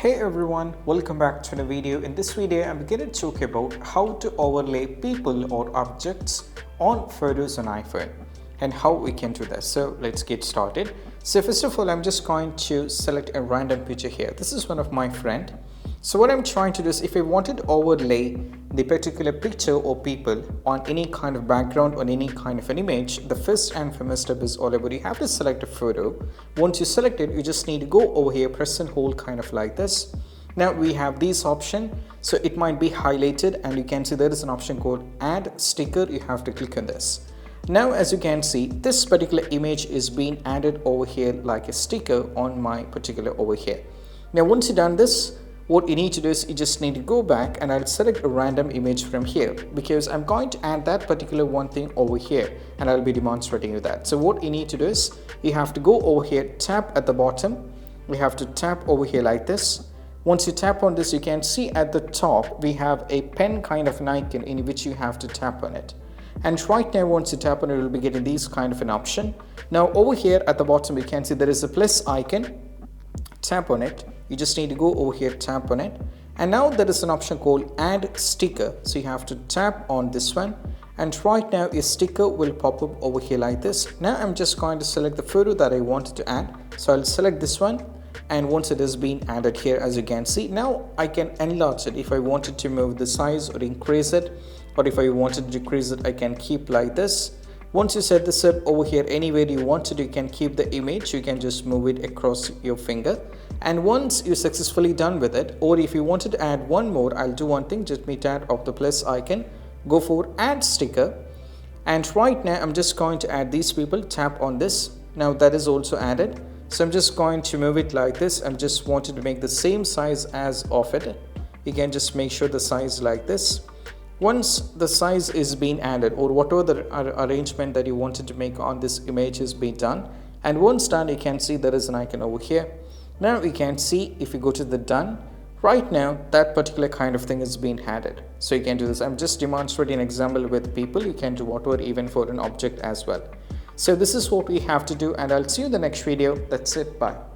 Hey everyone, welcome back to the video. In this video, I'm going to talk about how to overlay people or objects on photos on iPhone and how we can do this. So let's get started. So first of all, I'm just going to select a random picture here. This is one of my friend. So what I'm trying to do is if I wanted to overlay the particular picture or people on any kind of background on any kind of an image, the first and foremost step is all about you have to select a photo. Once you select it, you just need to go over here, press and hold kind of like this. Now we have this option, so it might be highlighted and you can see there is an option called add sticker. You have to click on this. Now as you can see, this particular image is being added over here like a sticker on my particular over here. Now once you've done this, what you need to do is you just need to go back and I'll select a random image from here because I'm going to add that particular one thing over here and I'll be demonstrating you that. So what you need to do is you have to go over here, tap at the bottom. We have to tap over here like this. Once you tap on this, you can see at the top we have a pen kind of an icon in which you have to tap on it. And right now once you tap on it, you'll be getting this kind of an option. Now over here at the bottom you can see there is a plus icon. Tap on it. You just need to go over here, tap on it, and now there is an option called add sticker. So you have to tap on this one and right now a sticker will pop up over here like this. Now I'm just going to select the photo that I wanted to add, so I'll select this one, and once it has been added here, as you can see, now I can enlarge it if I wanted to move the size or increase it, or if I wanted to decrease it, I can keep like this. Once you set this up over here, anywhere you want to, you can keep the image, you can just move it across your finger. And once you're successfully done with it, or if you wanted to add one more, I'll do one thing, just me tap of the plus icon, go for add sticker. And right now I'm just going to add these people, tap on this. Now that is also added. So I'm just going to move it like this. I'm just wanted to make the same size as of it. You can just make sure the size like this. Once the size is being added or whatever the arrangement that you wanted to make on this image is being done, and once done you can see there is an icon over here. Now you can see if you go to the done, right now that particular kind of thing is being added. So you can do this. I'm just demonstrating an example with people. You can do whatever even for an object as well. So this is what we have to do, and I'll see you in the next video. That's it. Bye.